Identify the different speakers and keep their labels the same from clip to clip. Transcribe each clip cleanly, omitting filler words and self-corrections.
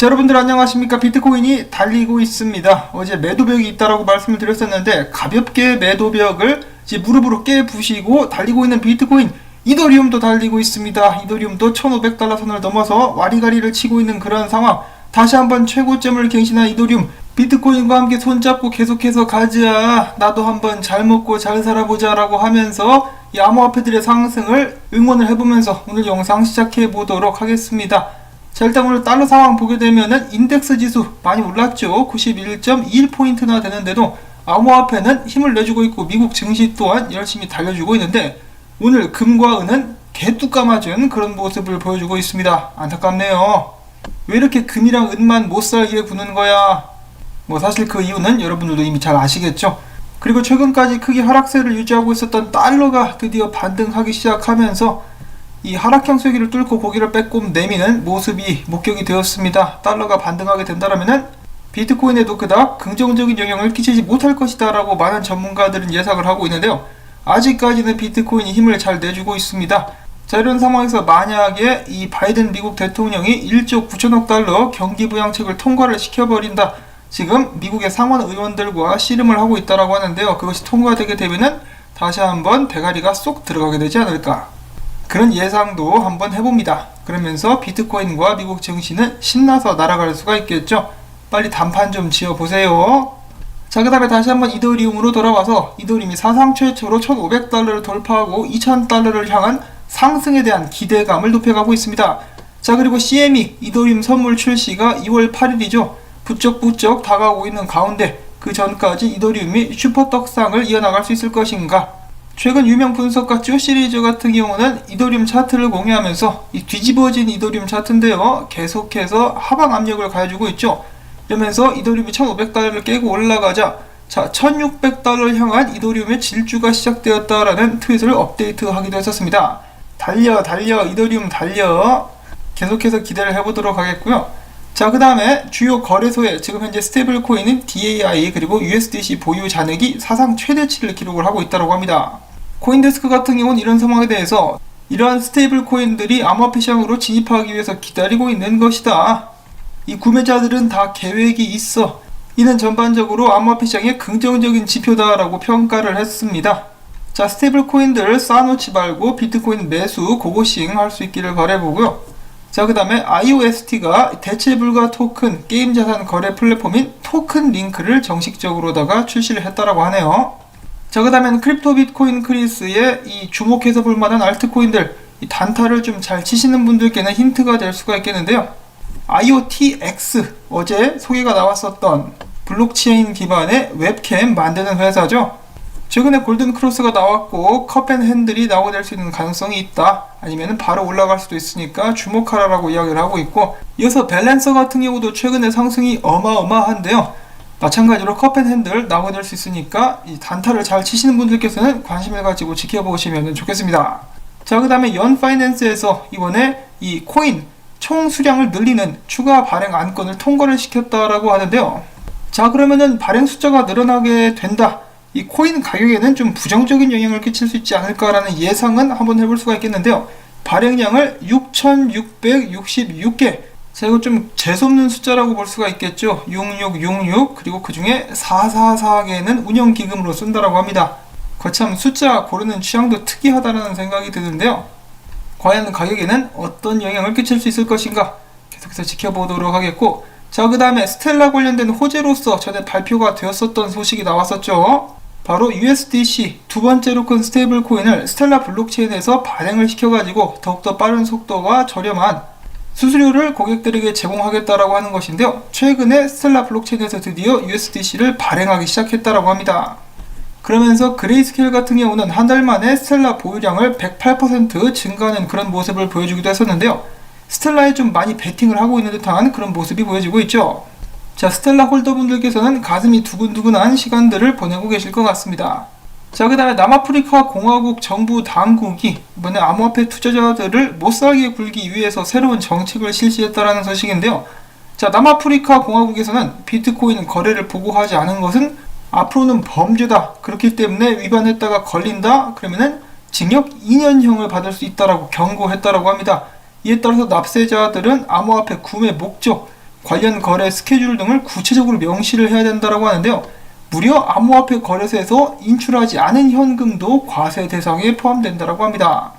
Speaker 1: 자, 여러분들 안녕하십니까? 비트코인이 달리고 있습니다. 어제 매도벽이 있다라고 말씀을 드렸었는데 가볍게 매도벽을 이제 무릎으로 깨부시고 달리고 있는 비트코인, 이더리움도 달리고 있습니다. 이더리움도 1500달러 선을 넘어서 와리가리를 치고 있는 그런 상황. 다시 한번 최고점을 갱신한 이더리움, 비트코인과 함께 손잡고 계속해서 가자, 나도 한번 잘 먹고 잘 살아보자 라고 하면서 이 암호화폐들의 상승을 응원을 해보면서 오늘 영상 시작해 보도록 하겠습니다. 자, 일단 오늘 달러 상황 보게 되면은 인덱스 지수 많이 올랐죠. 91.21포인트나 되는데도 암호화폐는 힘을 내주고 있고 미국 증시 또한 열심히 달려주고 있는데 오늘 금과 은은 개뚜까 맞은 그런 모습을 보여주고 있습니다. 안타깝네요. 왜 이렇게 금이랑 은만 못살게 구는 거야? 뭐 사실 그 이유는 여러분들도 이미 잘 아시겠죠. 그리고 최근까지 크게 하락세를 유지하고 있었던 달러가 드디어 반등하기 시작하면서 이 하락형 쐐기를 뚫고 고개를 빼꼼 내미는 모습이 목격이 되었습니다. 달러가 반등하게 된다면은 비트코인에도 그닥 긍정적인 영향을 끼치지 못할 것이다 라고 많은 전문가들은 예상을 하고 있는데요. 아직까지는 비트코인이 힘을 잘 내주고 있습니다. 자, 이런 상황에서 만약에 이 바이든 미국 대통령이 1조 9천억 달러 경기부양책을 통과를 시켜버린다, 지금 미국의 상원 의원들과 씨름을 하고 있다라고 하는데요. 그것이 통과되게 되면은 다시 한번 대가리가 쏙 들어가게 되지 않을까, 그런 예상도 한번 해봅니다. 그러면서 비트코인과 미국 증시는 신나서 날아갈 수가 있겠죠. 빨리 단판 좀 지어보세요. 자, 그 다음에 다시 한번 이더리움으로 돌아와서 이더리움이 사상 최초로 1500달러를 돌파하고 2000달러를 향한 상승에 대한 기대감을 높여가고 있습니다. 자, 그리고 CME 이더리움 선물 출시가 2월 8일이죠. 부쩍부쩍 다가오고 있는 가운데 그 전까지 이더리움이 슈퍼떡상을 이어나갈 수 있을 것인가? 최근 유명 분석가 쭈 시리즈 같은 경우는 이더리움 차트를 공유하면서 이 뒤집어진 이더리움 차트인데요, 계속해서 하방 압력을 가해주고 있죠. 이러면서 이더리움이 1500달러를 깨고 올라가자, 자, 1600달러를 향한 이더리움의 질주가 시작되었다라는 트윗을 업데이트하기도 했었습니다. 달려 이더리움 달려. 계속해서 기대를 해보도록 하겠고요. 자, 그 다음에 주요 거래소에 지금 현재 스테이블 코인인 DAI 그리고 USDC 보유 잔액이 사상 최대치를 기록을 하고 있다고 합니다. 코인데스크 같은 경우는 이런 상황에 대해서 이러한 스테이블 코인들이 암호화폐 시장으로 진입하기 위해서 기다리고 있는 것이다. 이 구매자들은 다 계획이 있어. 이는 전반적으로 암호화폐 시장의 긍정적인 지표다라고 평가를 했습니다. 자, 스테이블 코인들 쌓아놓지 말고 비트코인 매수 고고싱 할 수 있기를 바라보고요. 자, 그 다음에 IOST가 대체불가 토큰 게임 자산 거래 플랫폼인 토큰 링크를 정식적으로다가 출시를 했다라고 하네요. 자, 그 다음에 크립토 비트코인 크리스의 이 주목해서 볼만한 알트코인들, 이 단타를 좀 잘 치시는 분들께는 힌트가 될 수가 있겠는데요. IoTX, 어제 소개가 나왔었던 블록체인 기반의 웹캠 만드는 회사죠. 최근에 골든 크로스가 나왔고 컵앤핸들이 나오게 될 수 있는 가능성이 있다, 아니면 바로 올라갈 수도 있으니까 주목하라라고 이야기를 하고 있고, 이어서 밸런서 같은 경우도 최근에 상승이 어마어마한데요. 마찬가지로 컵앤핸들 나오게 될 수 있으니까 이 단타를 잘 치시는 분들께서는 관심을 가지고 지켜보시면 좋겠습니다. 자, 그 다음에 연파이낸스에서 이번에 이 코인 총 수량을 늘리는 추가 발행 안건을 통과를 시켰다라고 하는데요. 자, 그러면은 발행 숫자가 늘어나게 된다, 이 코인 가격에는 좀 부정적인 영향을 끼칠 수 있지 않을까라는 예상은 한번 해볼 수가 있겠는데요. 발행량을 6666개, 자, 이거 좀 재수없는 숫자라고 볼 수가 있겠죠. 6666, 그리고 그 중에 444개는 운영기금으로 쓴다라고 합니다. 거참 숫자 고르는 취향도 특이하다는 생각이 드는데요. 과연 가격에는 어떤 영향을 끼칠 수 있을 것인가, 계속해서 지켜보도록 하겠고, 자, 그 다음에 스텔라 관련된 호재로서 전에 발표가 되었었던 소식이 나왔었죠. 바로 USDC 두 번째로 큰 스테이블 코인을 스텔라 블록체인에서 발행을 시켜가지고 더욱더 빠른 속도와 저렴한 수수료를 고객들에게 제공하겠다라고 하는 것인데요. 최근에 스텔라 블록체인에서 드디어 USDC를 발행하기 시작했다라고 합니다. 그러면서 그레이스케일 같은 경우는 한 달 만에 스텔라 보유량을 108% 증가하는 그런 모습을 보여주기도 했었는데요. 스텔라에 좀 많이 베팅을 하고 있는 듯한 그런 모습이 보여지고 있죠. 자, 스텔라 홀더분들께서는 가슴이 두근두근한 시간들을 보내고 계실 것 같습니다. 자, 그 다음에 남아프리카 공화국 정부 당국이 이번에 암호화폐 투자자들을 못살게 굴기 위해서 새로운 정책을 실시했다라는 소식인데요. 자, 남아프리카 공화국에서는 비트코인 거래를 보고하지 않은 것은 앞으로는 범죄다, 그렇기 때문에 위반했다가 걸린다, 그러면은 징역 2년형을 받을 수 있다라고 경고했다라고 합니다. 이에 따라서 납세자들은 암호화폐 구매 목적, 관련 거래 스케줄 등을 구체적으로 명시를 해야 된다고 하는데요. 무려 암호화폐 거래소에서 인출하지 않은 현금도 과세 대상에 포함된다고 합니다.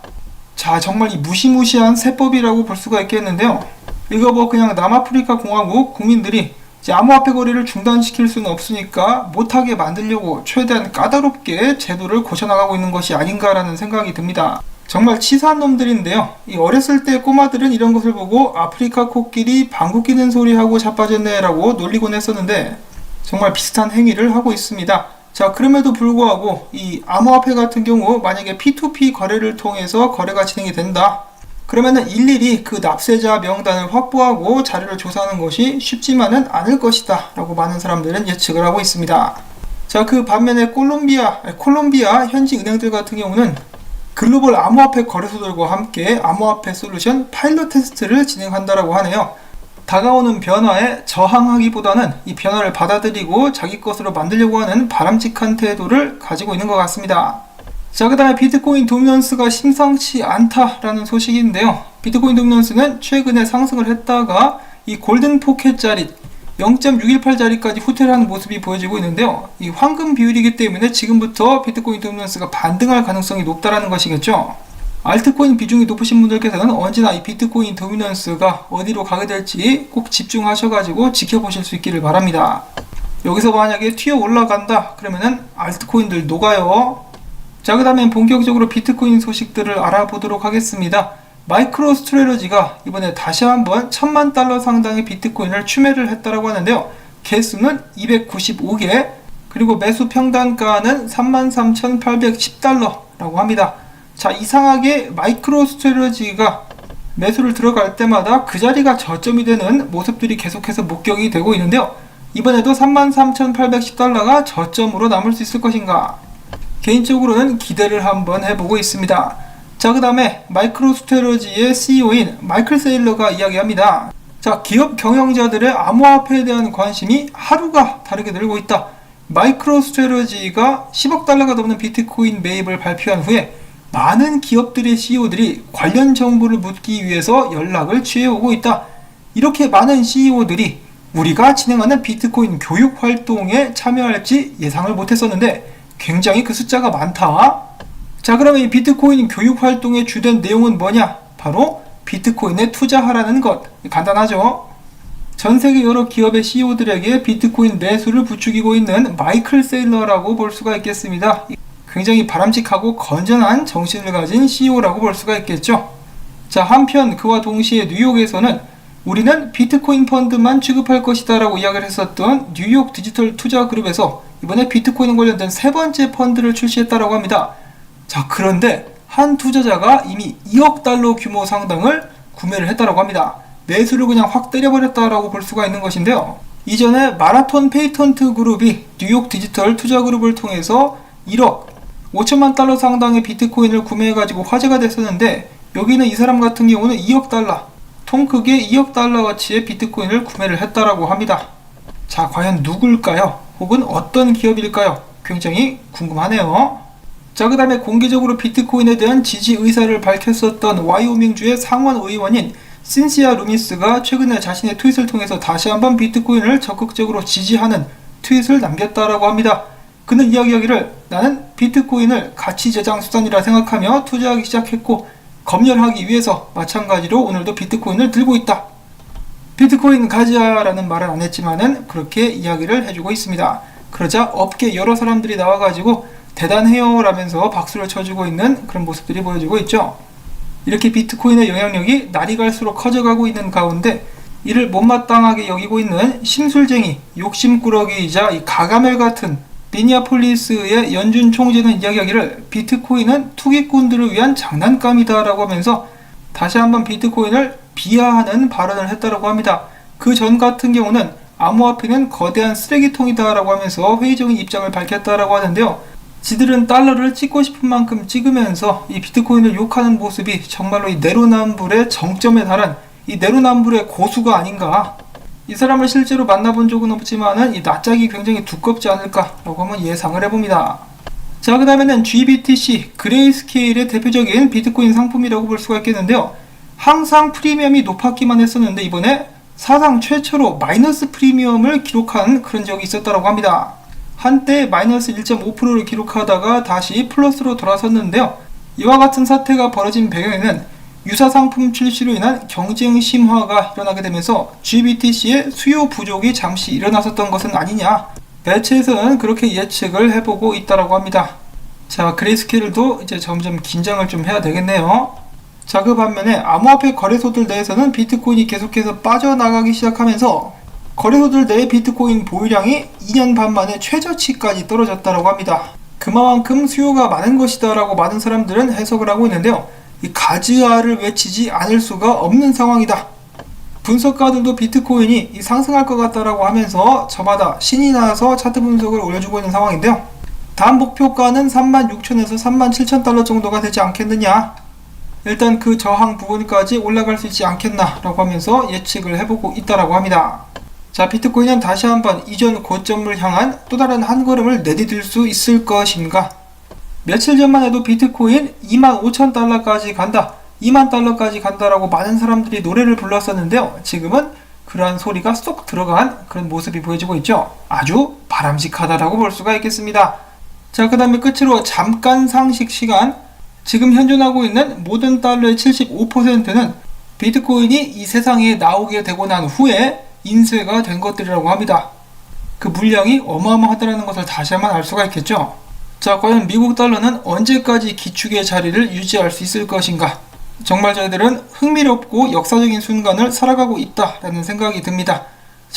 Speaker 1: 자, 정말 이 무시무시한 세법이라고 볼 수가 있겠는데요. 이거 뭐 그냥 남아프리카 공화국 국민들이 이제 암호화폐 거래를 중단시킬 수는 없으니까 못하게 만들려고 최대한 까다롭게 제도를 고쳐나가고 있는 것이 아닌가라는 생각이 듭니다. 정말 치사한 놈들인데요. 이 어렸을 때 꼬마들은 이런 것을 보고 아프리카 코끼리 방구 끼는 소리하고 자빠졌네 라고 놀리곤 했었는데 정말 비슷한 행위를 하고 있습니다. 자, 그럼에도 불구하고 이 암호화폐 같은 경우 만약에 P2P 거래를 통해서 거래가 진행이 된다. 그러면은 일일이 그 납세자 명단을 확보하고 자료를 조사하는 것이 쉽지만은 않을 것이다 라고 많은 사람들은 예측을 하고 있습니다. 자, 그 반면에 콜롬비아 현지 은행들 같은 경우는 글로벌 암호화폐 거래소들과 함께 암호화폐 솔루션 파일럿 테스트를 진행한다라고 하네요. 다가오는 변화에 저항하기보다는 이 변화를 받아들이고 자기 것으로 만들려고 하는 바람직한 태도를 가지고 있는 것 같습니다. 자, 그 다음에 비트코인 도미넌스가 심상치 않다라는 소식인데요. 비트코인 도미넌스는 최근에 상승을 했다가 이 골든 포켓짜리 0.618짜리까지 후퇴를 하는 모습이 보여지고 있는데요. 이 황금 비율이기 때문에 지금부터 비트코인 도미넌스가 반등할 가능성이 높다라는 것이겠죠. 알트코인 비중이 높으신 분들께서는 언제나 이 비트코인 도미넌스가 어디로 가게 될지 꼭 집중하셔가지고 지켜보실 수 있기를 바랍니다. 여기서 만약에 튀어 올라간다 그러면은 알트코인들 녹아요. 자, 그 다음에 본격적으로 비트코인 소식들을 알아보도록 하겠습니다. 마이크로스트레러지가 이번에 다시 한번 1000만 달러 상당의 비트코인을 추매를 했다라고 하는데요. 개수는 295개, 그리고 매수 평단가는 33,810달러라고 합니다. 자, 이상하게 마이크로스트레러지가 매수를 들어갈 때마다 그 자리가 저점이 되는 모습들이 계속해서 목격이 되고 있는데요. 이번에도 33,810달러가 저점으로 남을 수 있을 것인가? 개인적으로는 기대를 한번 해보고 있습니다. 자, 그 다음에 마이크로스트레러지의 CEO인 마이클 세일러가 이야기합니다. 자, 기업 경영자들의 암호화폐에 대한 관심이 하루가 다르게 늘고 있다. 마이크로스트레러지가 10억 달러가 넘는 비트코인 매입을 발표한 후에 많은 기업들의 CEO들이 관련 정보를 묻기 위해서 연락을 취해오고 있다. 이렇게 많은 CEO들이 우리가 진행하는 비트코인 교육 활동에 참여할지 예상을 못했었는데 굉장히 그 숫자가 많다. 자, 그러면 이 비트코인 교육 활동의 주된 내용은 뭐냐? 바로 비트코인에 투자하라는 것. 간단하죠? 전 세계 여러 기업의 CEO들에게 비트코인 매수를 부추기고 있는 마이클 세일러라고 볼 수가 있겠습니다. 굉장히 바람직하고 건전한 정신을 가진 CEO라고 볼 수가 있겠죠. 자, 한편 그와 동시에 뉴욕에서는 우리는 비트코인 펀드만 취급할 것이다 라고 이야기를 했었던 뉴욕 디지털 투자 그룹에서 이번에 비트코인 관련된 세 번째 펀드를 출시했다라고 합니다. 자, 그런데 한 투자자가 이미 2억 달러 규모 상당을 구매를 했다라고 합니다. 매수를 그냥 확 때려버렸다라고 볼 수가 있는 것인데요. 이전에 마라톤 페이턴트 그룹이 뉴욕 디지털 투자 그룹을 통해서 1억 5천만 달러 상당의 비트코인을 구매해가지고 화제가 됐었는데 여기는 이 사람 같은 경우는 2억 달러, 통 크게 2억 달러 가치의 비트코인을 구매를 했다라고 합니다. 자, 과연 누굴까요? 혹은 어떤 기업일까요? 굉장히 궁금하네요. 자, 그 다음에 공개적으로 비트코인에 대한 지지 의사를 밝혔었던 와이오밍주의 상원 의원인 신시아 루미스가 최근에 자신의 트윗을 통해서 다시 한번 비트코인을 적극적으로 지지하는 트윗을 남겼다라고 합니다. 그는 이야기하기를 나는 비트코인을 가치 저장 수단이라 생각하며 투자하기 시작했고 검열하기 위해서 마찬가지로 오늘도 비트코인을 들고 있다. 비트코인 가자라는 말은 안 했지만은 그렇게 이야기를 해주고 있습니다. 그러자 업계 여러 사람들이 나와가지고 대단해요 라면서 박수를 쳐주고 있는 그런 모습들이 보여지고 있죠. 이렇게 비트코인의 영향력이 날이 갈수록 커져가고 있는 가운데 이를 못마땅하게 여기고 있는 심술쟁이, 욕심꾸러기이자 이 가가멜 같은 미니아폴리스의 연준 총재는 이야기하기를 비트코인은 투기꾼들을 위한 장난감이다 라고 하면서 다시 한번 비트코인을 비하하는 발언을 했다라고 합니다. 그 전 같은 경우는 암호화폐는 거대한 쓰레기통이다 라고 하면서 회의적인 입장을 밝혔다라고 하는데요. 지들은 달러를 찍고 싶은 만큼 찍으면서 이 비트코인을 욕하는 모습이 정말로 이 내로남불의 정점에 달한 이 내로남불의 고수가 아닌가. 이 사람을 실제로 만나본 적은 없지만은 이 낯짝이 굉장히 두껍지 않을까라고 한번 예상을 해봅니다. 자, 그 다음에는 GBTC, 그레이스케일의 대표적인 비트코인 상품이라고 볼 수가 있겠는데요. 항상 프리미엄이 높았기만 했었는데 이번에 사상 최초로 마이너스 프리미엄을 기록한 그런 적이 있었다고 합니다. 한때 마이너스 1.5%를 기록하다가 다시 플러스로 돌아섰는데요. 이와 같은 사태가 벌어진 배경에는 유사 상품 출시로 인한 경쟁 심화가 일어나게 되면서 GBTC의 수요 부족이 잠시 일어났었던 것은 아니냐, 매체에서는 그렇게 예측을 해보고 있다고 합니다. 자, 그레이스케일도 이제 점점 긴장을 좀 해야 되겠네요. 자, 그 반면에 암호화폐 거래소들 내에서는 비트코인이 계속해서 빠져나가기 시작하면서 거래소들 내의 비트코인 보유량이 2년 반 만에 최저치까지 떨어졌다고 합니다. 그만큼 수요가 많은 것이다 라고 많은 사람들은 해석을 하고 있는데요. 이 가즈아를 외치지 않을 수가 없는 상황이다. 분석가들도 비트코인이 상승할 것 같다라고 하면서 저마다 신이 나서 차트 분석을 올려주고 있는 상황인데요. 다음 목표가는 36,000에서 37,000달러 정도가 되지 않겠느냐, 일단 그 저항 부분까지 올라갈 수 있지 않겠나 라고 하면서 예측을 해보고 있다고 합니다. 자, 비트코인은 다시 한번 이전 고점을 향한 또 다른 한 걸음을 내디딜 수 있을 것인가? 며칠 전만 해도 비트코인 25,000달러까지 간다, 20,000달러까지 간다라고 많은 사람들이 노래를 불렀었는데요. 지금은 그러한 소리가 쏙 들어간 그런 모습이 보여지고 있죠. 아주 바람직하다라고 볼 수가 있겠습니다. 자, 그 다음에 끝으로 잠깐 상식 시간. 지금 현존하고 있는 모든 달러의 75%는 비트코인이 이 세상에 나오게 되고 난 후에 인쇄가 된 것들이라고 합니다. 그 물량이 어마어마하다는 것을 다시 한번 알 수가 있겠죠. 자, 과연 미국 달러는 언제까지 기축의 자리를 유지할 수 있을 것인가? 정말 저희들은 흥미롭고 역사적인 순간을 살아가고 있다라는 생각이 듭니다.